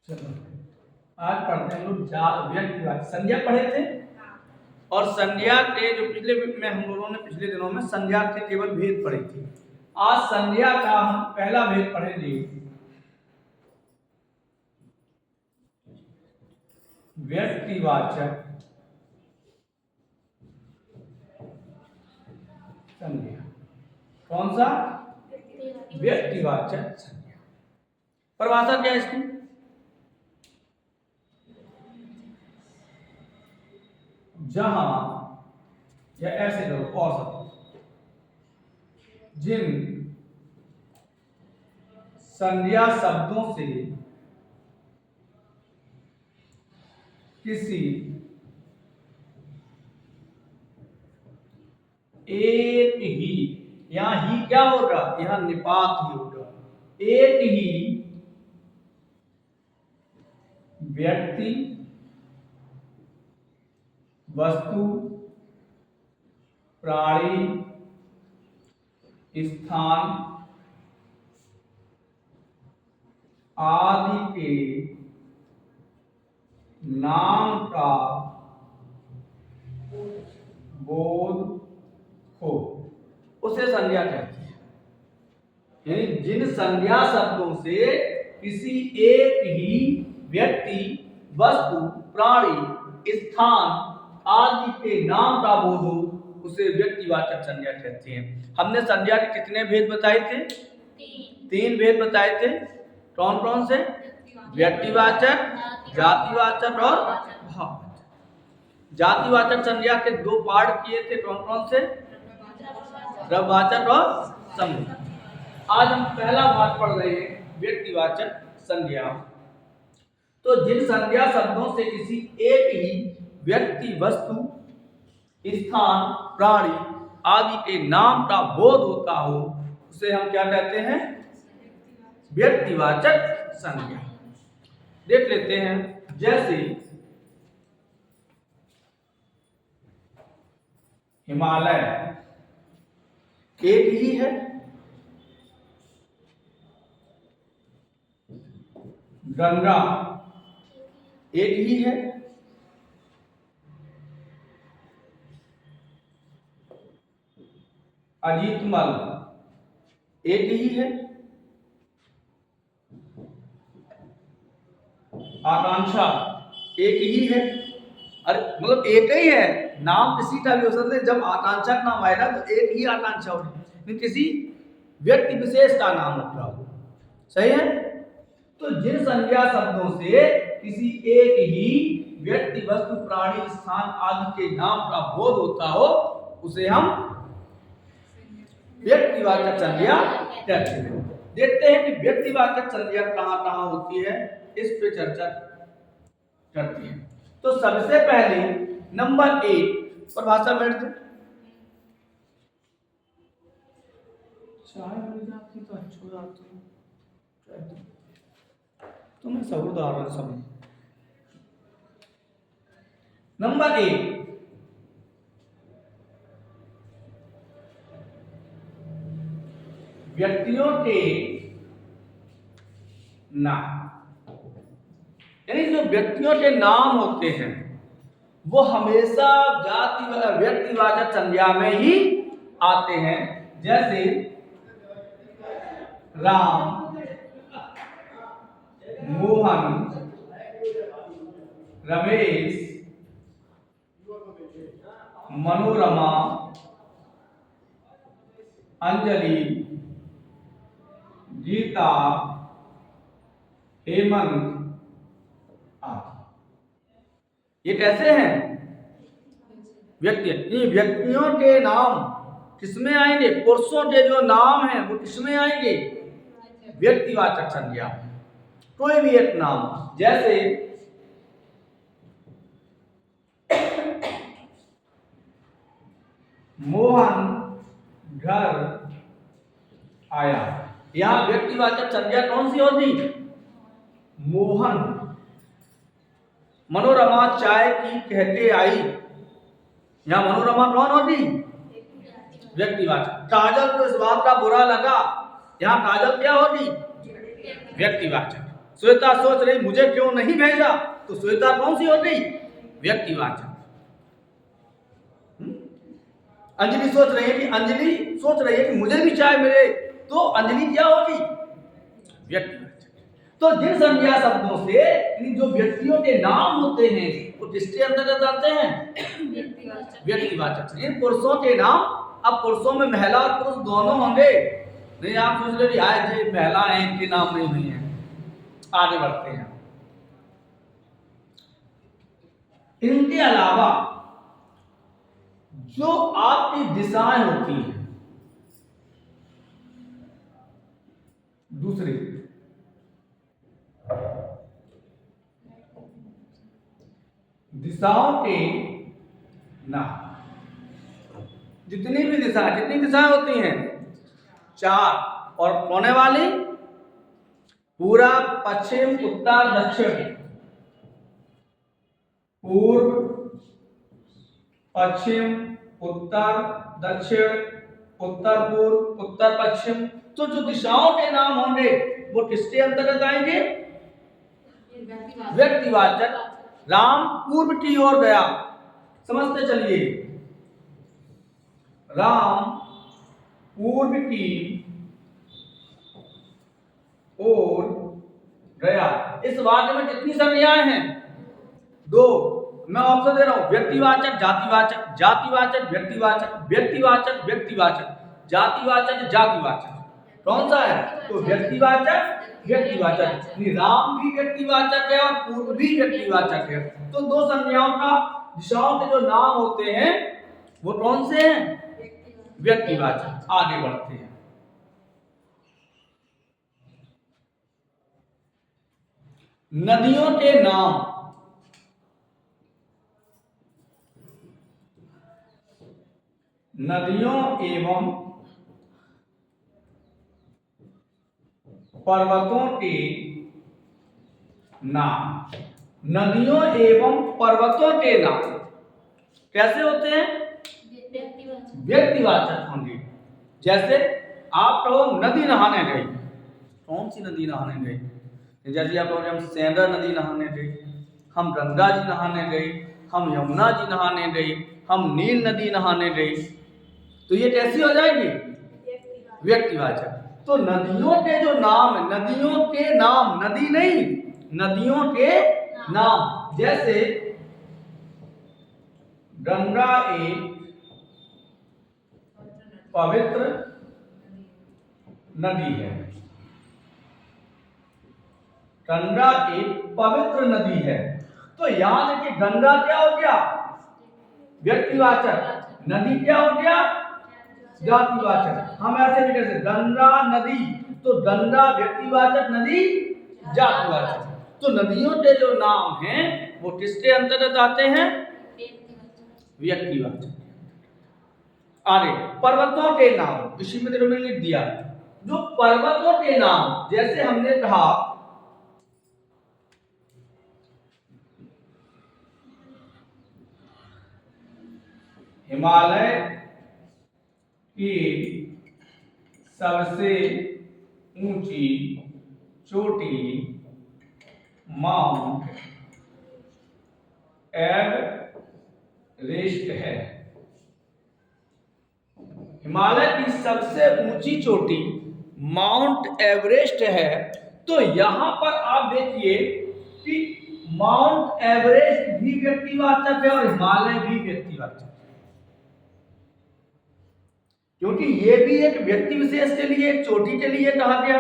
चलो आज पढ़ते हैं हम लोग व्यक्तिवाचक संज्ञा पढ़े थे। और संज्ञा के जो पिछले में हम लोगों ने पिछले दिनों में संज्ञा के केवल भेद पढ़े थे। आज संज्ञा का हम पहला भेद पढ़ेंगे, व्यक्तिवाचक संज्ञा। कौन सा? व्यक्तिवाचक संज्ञा। परिभाषा क्या है इसकी? जहां या ऐसे लोग औसत जिन संज्ञा शब्दों से किसी एक ही, यहां ही क्या होगा? यहां निपात ही होगा। एक ही व्यक्ति, वस्तु, प्राणी, स्थान आदि के नाम का बोध हो, उसे संज्ञा कहते हैं। यानी जिन संज्ञा शब्दों से किसी एक ही व्यक्ति, वस्तु, प्राणी, स्थान आदि के नाम का बोध हो, उसे व्यक्तिवाचक संज्ञा कहते हैं। हमने संज्ञा के कितने भेद बताए थे? तीन भेद बताए थे। कौन कौन से? व्यक्तिवाचक, जातिवाचक और भाववाचक। जातिवाचक संज्ञा के दो पार्ट किए थे। कौन कौन से? द्रव्यवाचक और समूह। आज हम पहला पार्ट पढ़ रहे हैं, व्यक्तिवाचक संज्ञा। तो जिन संज्ञा शब्दों से किसी एक ही व्यक्ति, वस्तु, स्थान, प्राणी आदि के नाम का बोध होता हो, उसे हम क्या कहते हैं? व्यक्तिवाचक संज्ञा। देख लेते हैं। जैसे हिमालय एक ही है, गंगा एक ही है, अजीतमल एक ही है, आकांक्षा एक ही है। अरे मतलब एक ही है, नाम किसी का भी हो सकता है। जब आकांक्षा का नाम आएगा तो एक ही आकांक्षा होगी, लेकिन किसी व्यक्ति विशेष का नाम रखा हो। सही है? तो जिन संज्ञा शब्दों से किसी एक ही व्यक्ति, वस्तु, प्राणी, स्थान आदि के नाम का बोध होता हो, उसे हम व्यक्तिवाचक संज्ञा कहते हैं। देखते हैं कि व्यक्तिवाचक संज्ञा कहां कहां होती है, इस पे चर्चा करते हैं। तो सबसे पहले नंबर 1 परिभाषा बैठ दो। चाय मिल जाती तो अच्छा हो जाती। तुम्हें सबूदार समझ। नंबर 1, व्यक्तियों के नाम। यानी जो व्यक्तियों के नाम होते हैं वो हमेशा व्यक्तिवाचक संज्ञा में ही आते हैं। जैसे राम, मोहन, रमेश, मनोरमा, अंजलि, गीता, हेमंत आदि। ये कैसे हैं? व्यक्तियों के नाम किसमें आएंगे? पुरुषों के जो नाम हैं वो किसमें आएंगे? व्यक्तिवाचक संज्ञा। कोई भी एक नाम, जैसे मोहन घर आया, यहां व्यक्तिवाचक संज्ञा कौन सी होती? मोहन। मनोरमा चाय की कहते आई, यहां मनोरमा कौन होती? व्यक्तिवाचक। काजल को इस बात का बुरा लगा, यहां काजल क्या होगी? व्यक्तिवाचक। श्वेता सोच रही मुझे क्यों नहीं भेजा, तो श्वेता कौन सी हो गई? व्यक्तिवाचक। अंजलि सोच रही है कि मुझे भी चाय मिले, तो अंजलि क्या होगी? व्यक्तिवाचक। तो जिन संज्ञा शब्दों से जो व्यक्तियों के नाम होते हैं वो किसके अंतर्गत आते हैं? व्यक्तिवाचक। इन पुरुषों के नाम, अब पुरुषों में महिला और पुरुष दोनों होंगे, नहीं आप सोच रहे आज ये महिला है इनके नाम नहीं हुई है। आगे बढ़ते हैं। इनके अलावा जो आपकी दिशाएं होती हैं, दूसरी दिशाओं के नाम, जितनी भी दिशाएं, जितनी दिशाएं होती हैं 4, और होने वाली पूरा, पश्चिम, उत्तर, दक्षिण, पूर्व, पश्चिम, उत्तर, दक्षिण, उत्तर पूर्व, उत्तर पश्चिम, तो जो दिशाओं के नाम होंगे वो किसके अंतर्गत आएंगे? व्यक्तिवाचक। राम पूर्व की ओर गया, समझते चलिए, राम पूर्व की ओर गया। इस वाक्य में कितनी संज्ञाएं हैं? 2। मैं ऑप्शन दे रहा हूं, व्यक्तिवाचक, जातिवाचक, जातिवाचक, व्यक्तिवाचक, व्यक्तिवाचक, व्यक्तिवाचक, जातिवाचक, जातिवाचक। कौन सा है? तो व्यक्तिवाचक, व्यक्तिवाचक। राम भी व्यक्तिवाचक है और पूर्व भी व्यक्तिवाचक है। तो 2 संज्ञाओं का, दिशाओं के जो नाम होते हैं वो कौन से हैं? व्यक्तिवाचक। आगे बढ़ते हैं। नदियों के नाम, नदियों एवं पर्वतों के नाम, नदियों एवं पर्वतों के नाम कैसे होते हैं? व्यक्तिवाचक होंगे। जैसे आप कहो नदी नहाने गए, कौन सी नदी नहाने गए? जैसे आप कहोगे हम सेंधा नदी नहाने गए, हम गंगा जी नहाने गए, हम यमुना जी नहाने गए, हम नील नदी नहाने गए, तो ये कैसी हो जाएगी? व्यक्तिवाचक। तो नदियों के जो नाम, नदियों के नाम, नदी नहीं, नदियों के नाम। जैसे गंगा एक पवित्र नदी है, गंगा एक पवित्र नदी है, तो यहां देखिए गंगा क्या हो गया? व्यक्तिवाचक। नदी क्या हो गया? जातिवाचक। हम ऐसे भी कह सकते गंगा नदी, तो गंगा व्यक्तिवाचक, नदी जातिवाचक। तो नदियों के जो नाम हैं वो किसके अंतर्गत आते हैं? व्यक्तिवाचक। आगे पर्वतों के नाम, इसी में मैंने लिख दिया, जो पर्वतों के नाम, जैसे हमने कहा हिमालय की सबसे ऊंची चोटी माउंट एवरेस्ट है। हिमालय की सबसे ऊंची चोटी माउंट एवरेस्ट है। तो यहां पर आप देखिए कि माउंट एवरेस्ट भी व्यक्तिवाचक है और हिमालय भी व्यक्तिवाचक है, क्योंकि ये भी एक व्यक्ति विशेष के लिए, एक चोटी के लिए कहा गया,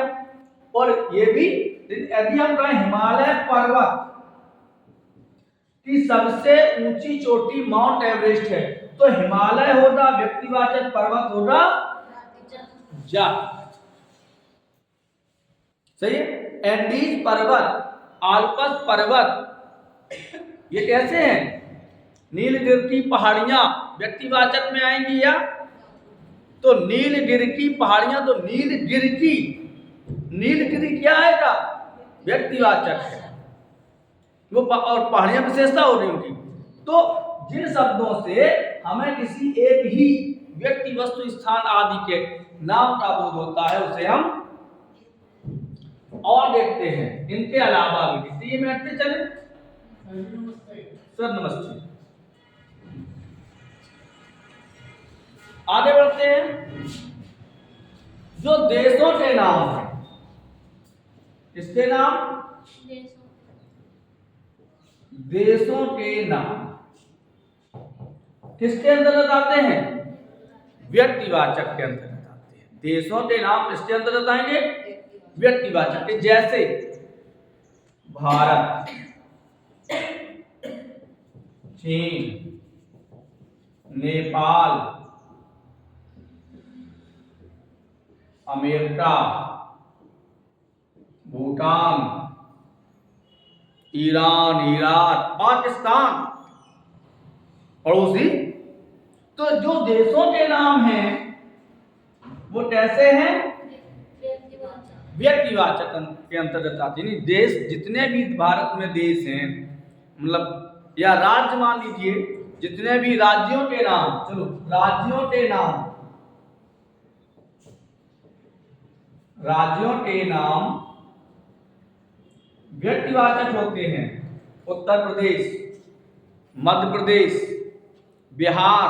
और ये भी, यदि हम कहें हिमालय पर्वत की सबसे ऊंची चोटी माउंट एवरेस्ट है, तो हिमालय होगा व्यक्तिवाचक, पर्वत होगा जातिवाचक। सही है। एंडीज पर्वत, आल्पस पर्वत, ये कैसे हैं? नीलगिरी की पहाड़ियां व्यक्तिवाचक में आएंगी या? तो नीलगिरी की पहाड़ियां, तो नीलगिरी क्या आएगा? व्यक्तिवाचक है वो, और पहाड़ियां विशेषता हो रही उनकी। तो जिन शब्दों से हमें किसी एक ही व्यक्ति, वस्तु, स्थान आदि के नाम का बोध होता है उसे हम और देखते हैं, इनके अलावा भी देखते, ये बैठते चले। सर नमस्ते। आगे बढ़ते हैं। जो देशों के नाम है, किसके नाम? देशों के नाम किसके अंतर्गत आते हैं? व्यक्तिवाचक के अंतर्गत आते हैं। देशों के नाम किसके अंतर्गत आएंगे? व्यक्तिवाचक के। जैसे भारत, चीन, Nepal, America, Bhutan, Iran, Iraq, Pakistan, पड़ोसी। तो जो देशों के नाम हैं वो कैसे हैं? व्यक्तिवाचक के अंतर्गत आते हैं। देश, जितने भी भारत में देश हैं, मतलब या राज्य मान लीजिए, जितने भी राज्यों के नाम, चलो राज्यों के नाम, राज्यों के नाम व्यक्तिवाचक होते हैं। उत्तर प्रदेश, मध्य प्रदेश, बिहार,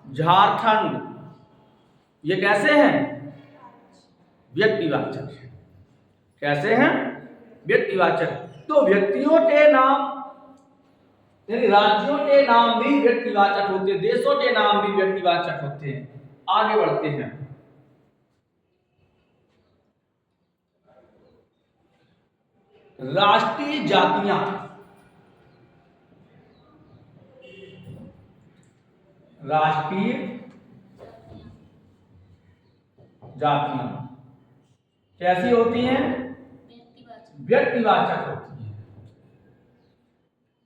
झारखंड, ये कैसे हैं? व्यक्तिवाचक है। कैसे हैं? व्यक्तिवाचक। तो व्यक्तियों के नाम यानी राज्यों के नाम भी व्यक्तिवाचक होते हैं, देशों के नाम भी व्यक्तिवाचक होते हैं। आगे बढ़ते हैं। राष्ट्रीय जातियां, राष्ट्रीय जातियां कैसी होती हैं? व्यक्तिवाचक होती हैं।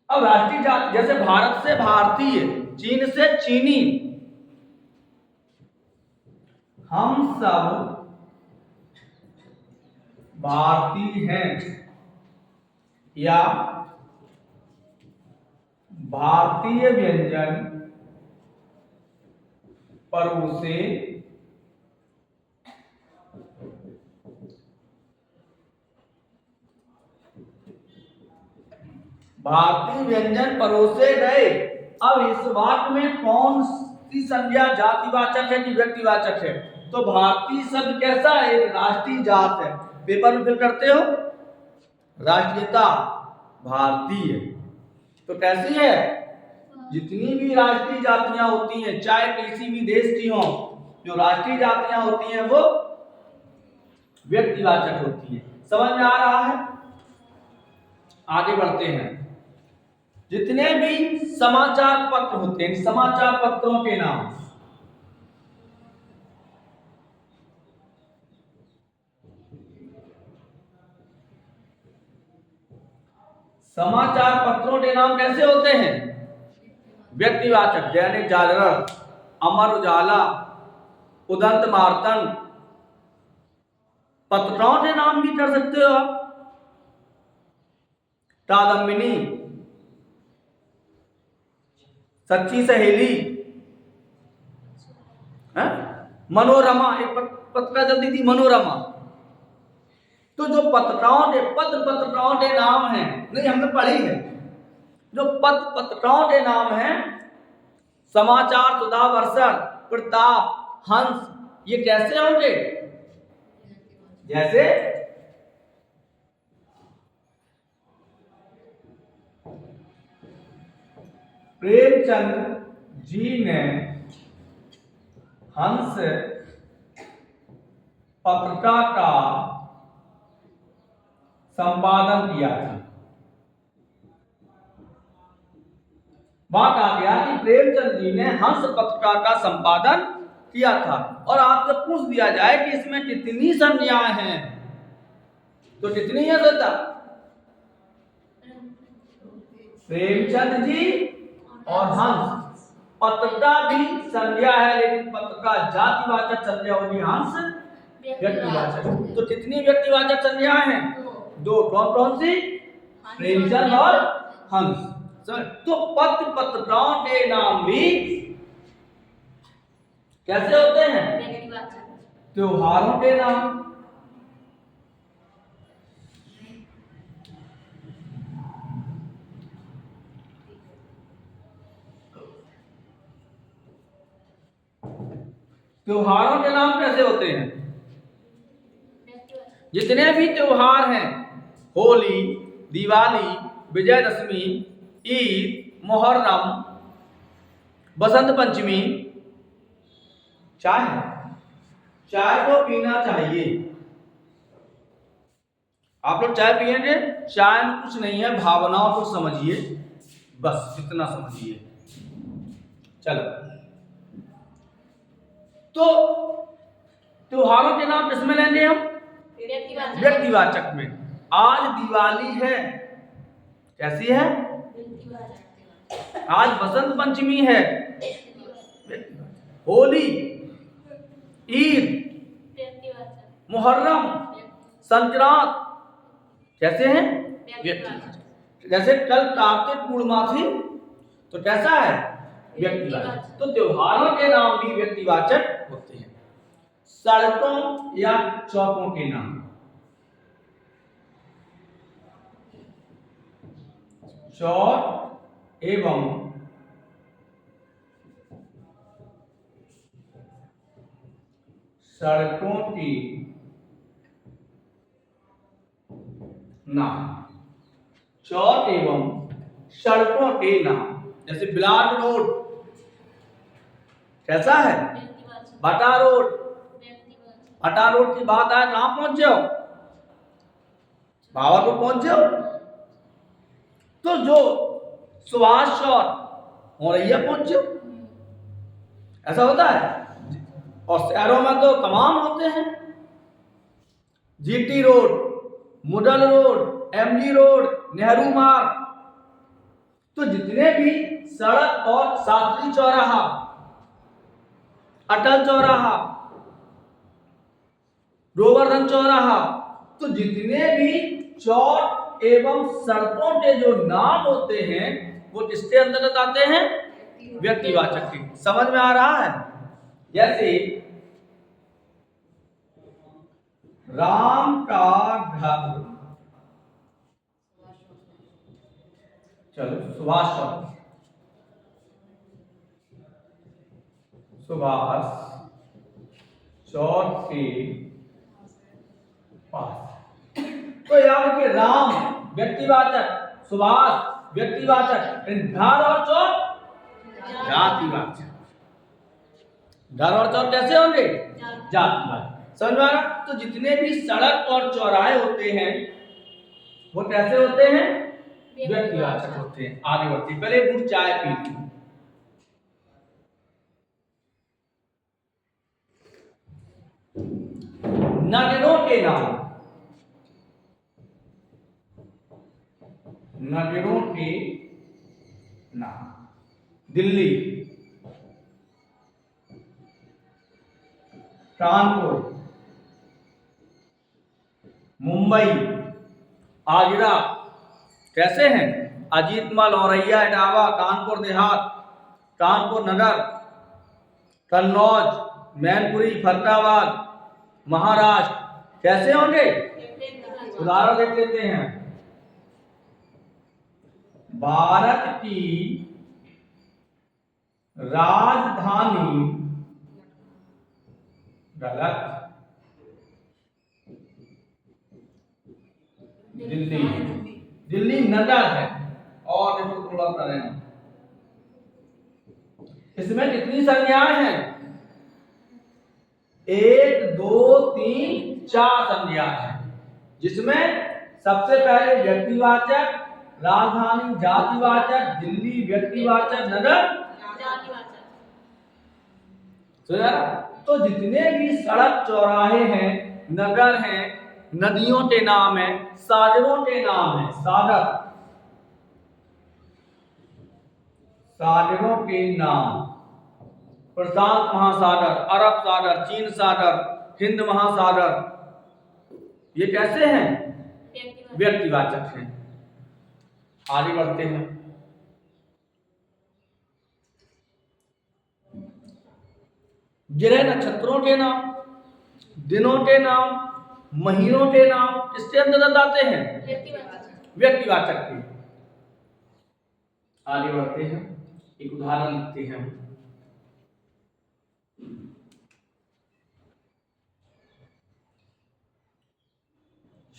अब राष्ट्रीय जाति, जैसे भारत से भारतीय, चीन से चीनी, हम सब भारतीय हैं, या भारतीय व्यंजन परोसे भारतीय व्यंजन परोसे गए। अब इस वाक्य में कौन सी संज्ञा जातिवाचक है कि व्यक्तिवाचक है? तो भारतीय शब्द कैसा है? एक राष्ट्रीय जात है। पेपर में फिल करते हो, राष्ट्रीयता भारतीय। तो कैसी है? जितनी भी राष्ट्रीय जातियां होती हैं, चाहे किसी भी देश की हो, जो राष्ट्रीय जातियां होती हैं वो व्यक्तिवाचक होती है। समझ में आ रहा है? आगे बढ़ते हैं। जितने भी समाचार पत्र होते हैं, समाचार पत्रों के नाम, समाचार पत्रों के नाम कैसे होते हैं? व्यक्तिवाचक। दैनिक जागरण, अमर उजाला, उदंत मार्तंड। पत्रिकाओं के नाम भी कर सकते हो आप, कादम्बिनी, सच्ची सहेली, मनोरमा, एक पत्रिका चलती थी मनोरमा। तो जो पत्रिकाओं के पत्रिकाओं के नाम हैं, नहीं हमने पढ़ी है, जो पत्रिकाओं के नाम हैं, समाचार, सुधा, वर्षण, प्रताप, हंस, ये कैसे होंगे? जैसे प्रेमचंद जी ने हंस पत्रिका का संपादन किया था। वहां कहा गया कि प्रेमचंद जी ने हंस पत्रिका का संपादन किया था। और आपसे पूछ दिया जाए कि इसमें कितनी संज्ञाएं हैं, तो कितनी है श्रोता? प्रेमचंद जी और हंस। पत्रिका भी संज्ञा है, लेकिन पत्रिका जातिवाचक संज्ञा होगी, हंस व्यक्तिवाचक। तो कितनी व्यक्तिवाचक संज्ञाएं हैं? दो। कौन कौन सी? प्रेमचंद और हंस। तो पत्रिकाओं के नाम भी कैसे होते हैं? त्योहारों के नाम, त्योहारों के नाम कैसे होते हैं? जितने भी त्योहार हैं, होली, दिवाली, विजयदशमी, ईद, मुहर्रम, बसंत पंचमी, चाय को पीना चाहिए। आप लोग चाय पिएंगे? चाय में कुछ नहीं है, भावनाओं को समझिए, बस इतना समझिए। चलो, तो त्योहारों के नाम किसमें लेंगे हम? व्यक्तिवाचक में। आज दिवाली है, कैसी है? आज बसंत पंचमी है, होली, ईद, मुहर्रम, संक्रांत, कैसे हैं? व्यक्तिवाचक। जैसे कल कार्तिक पूर्णिमा थी, तो कैसा है? व्यक्तिवाचक। तो त्योहारों के नाम भी व्यक्तिवाचक होते हैं। सड़कों या चौकों के नाम, चौक एवं सड़कों की नाम, चौक एवं सड़कों के नाम। जैसे बिलाट रोड, कैसा है? भटा रोड। भटा रोड की बात आए, कहां पहुंचे हो? भावलपुर पहुंचे हो? तो जो सुभाष चौक औरैया पहुंचे हो, ऐसा होता है। और शहरों में तो तमाम होते हैं, जीटी रोड, मुडल Road, MG Road, Nehru Marg. तो जितने भी सड़क और शास्त्री चौराहा, अटल चौराहा, गोवर्धन चौराहा, तो जितने भी चौक एवं सड़कों के जो नाम होते हैं वो किसके अंतर्गत आते हैं? व्यक्तिवाचक के। समझ में आ रहा है? जैसे राम का घर, चलो सुभाष चौक, सुभाष चौक के पास। तो याद रखिए, राम व्यक्तिवाचक, सुभाष व्यक्तिवाचक, घर और चौक जातिवाचक। घर और चौक कैसे होंगे? जातिवाचक। समझ में आ रहा? तो जितने भी सड़क और चौराहे होते हैं वो कैसे होते हैं? व्यक्तिवाचक होते हैं। आगे बढ़ते, पहले गुड़ चाय पी ली। नगरों के नाम, नगरों के नाम, दिल्ली, कानपुर, मुंबई, आगरा, कैसे हैं? अजीतमल, औरैया, इटावा, कानपुर देहात, कानपुर नगर, कन्नौज, मैनपुरी, फरीदाबाद, महाराष्ट्र, कैसे होंगे? उदाहरण देख लेते हैं। भारत की राजधानी, गलत, दिल्ली। दिल्ली नगर है। और देखो थोड़ा करें, इसमें कितनी संज्ञाएं हैं? 1 2 3 4 संज्ञाएं हैं, जिसमें सबसे पहले व्यक्तिवाचक, राजधानी जातिवाचक, दिल्ली व्यक्तिवाचक, नगर जातिवाचक। तो जितने भी सड़क चौराहे हैं, नगर हैं, नदियों के नाम है, सागरों के नाम है, सागर, सागरों के नाम, प्रशांत महासागर, अरब सागर, चीन सागर, हिंद महासागर, ये कैसे हैं? व्यक्तिवाचक हैं। आगे बढ़ते हैं। ग्रह नक्षत्रों के नाम, दिनों के नाम, महीनों के नाम किसके अंतर्गत आते हैं? व्यक्तिवाचक के। आगे बढ़ते हैं, एक उदाहरण लिखते हैं।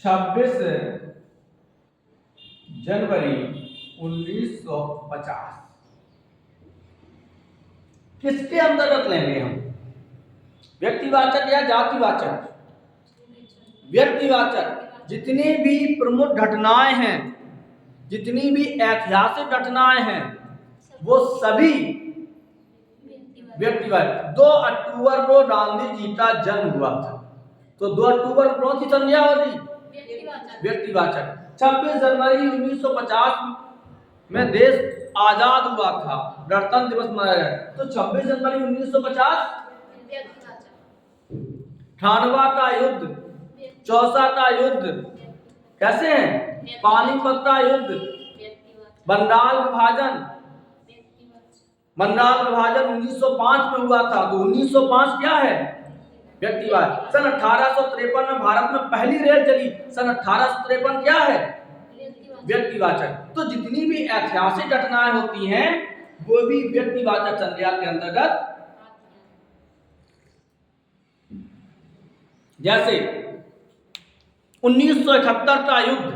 26 जनवरी 1950 किसके अंतर्गत लेंगे हम? व्यक्तिवाचक या जातिवाचक? व्यक्तिवाचक। जितनी भी प्रमुख घटनाएं हैं, जितनी भी ऐतिहासिक घटनाएं हैं, वो सभी व्यक्तिवाचक। 2 अक्टूबर को गांधी जी का जन्म हुआ था, तो 2 अक्टूबर को कौन सी संज्ञा होगी? व्यक्तिवाचक। 26 जनवरी 1950 में देश आजाद हुआ था, गणतंत्र दिवस मनाया गया, तो 26 जनवरी 1950 खानवा का युद्ध, चौसा का युद्ध, कैसे हैं? पानीपत का युद्ध, बंगाल विभाजन, बंगाल विभाजन 1905 में हुआ था, तो 1905 क्या है? व्यक्तिवाद। सन 1853 में भारत में पहली रेल चली, सन 1853 क्या है? व्यक्तिवाचक। तो जितनी भी ऐतिहासिक घटनाएं होती हैं वो भी व्यक्तिवाचक संज्ञा के अंतर्गत। जैसे 1971 का युद्ध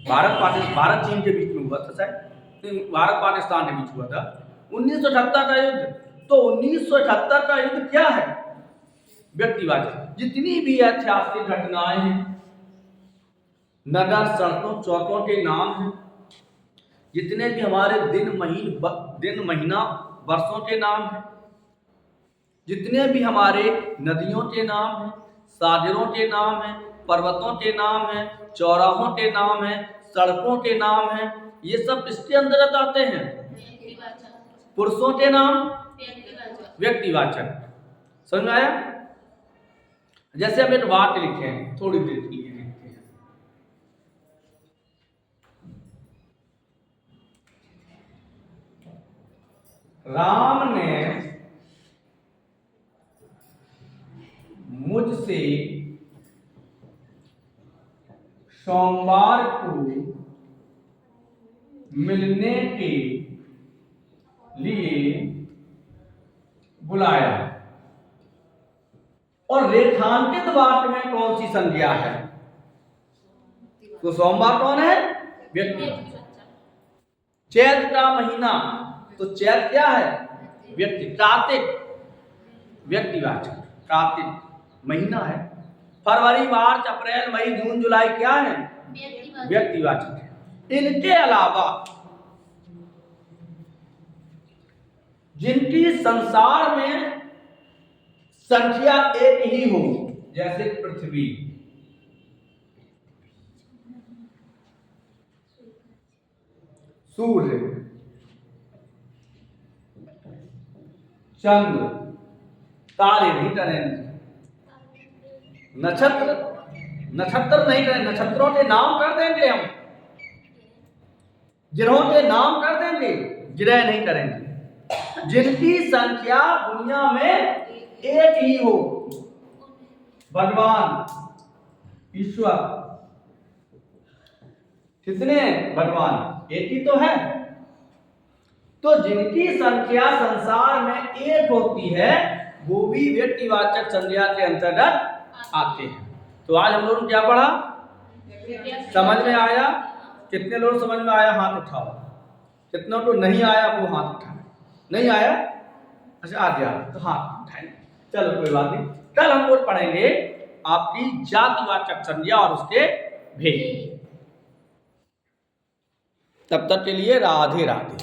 भारत चीन के बीच में हुआ था, शायद भारत पाकिस्तान के बीच हुआ था 1978 का युद्ध। तो 1978 का युद्ध क्या है? व्यक्तिवाचक। जितनी भी ऐतिहासिक घटनाएं हैं, नगर सड़कों चौकों के नाम हैं, जितने भी हमारे दिन महीना वर्षों के नाम हैं, जितने भी हमारे नदियों के नाम हैं, सागरों के नाम हैं, पर्वतों के नाम हैं, चौराहों के नाम हैं, सड़कों के नाम हैं, ये सब किसके अंतर्गत आते हैं? पुरुषों के नाम व्यक्तिवाचक। समझ में आया? जैसे हम एक वाक्य लिखे हैं, थोड़ी देर के लिए लिखते हैं। राम ने मुझसे सोमवार को मिलने के लिए बुलाया। और रेखांकित वाक्य में कौन सी संज्ञा है? तो सोमवार कौन है? व्यक्ति। चैत का महीना, तो चैत क्या है? व्यक्ति। कार्तिक व्यक्तिवाचक, कार्तिक महीना है। फरवरी मार्च अप्रैल मई जून जुलाई क्या है? व्यक्तिवाचक है। इनके अलावा जिनकी संसार में संख्या एक ही हो, जैसे पृथ्वी, सूर्य, चंद्र, तारे नहीं करेंगे, नक्षत्र नहीं करेंगे, नक्षत्रों के नाम कर देंगे हम, ग्रहों के नाम कर देंगे, ग्रह नहीं करेंगे। जिनकी संख्या दुनिया में एक ही हो, भगवान ईश्वर, कितने भगवान? एक ही तो है। तो जिनकी संख्या संसार में एक होती है वो भी व्यक्तिवाचक संज्ञा के अंतर्गत आते हैं। तो आज हम लोगों ने क्या पढ़ा? समझ में आया? कितने लोग समझ में आया? हाथ उठाओ। कितनों को नहीं आया वो हाथ उठाए। नहीं आया? अच्छा आ गया तो हाथ उठाए। चलो कोई बात नहीं। कल हम लोग पढ़ेंगे आपकी जातिवाचक संज्ञा और उसके भेद। तब तक के लिए राधे राधे।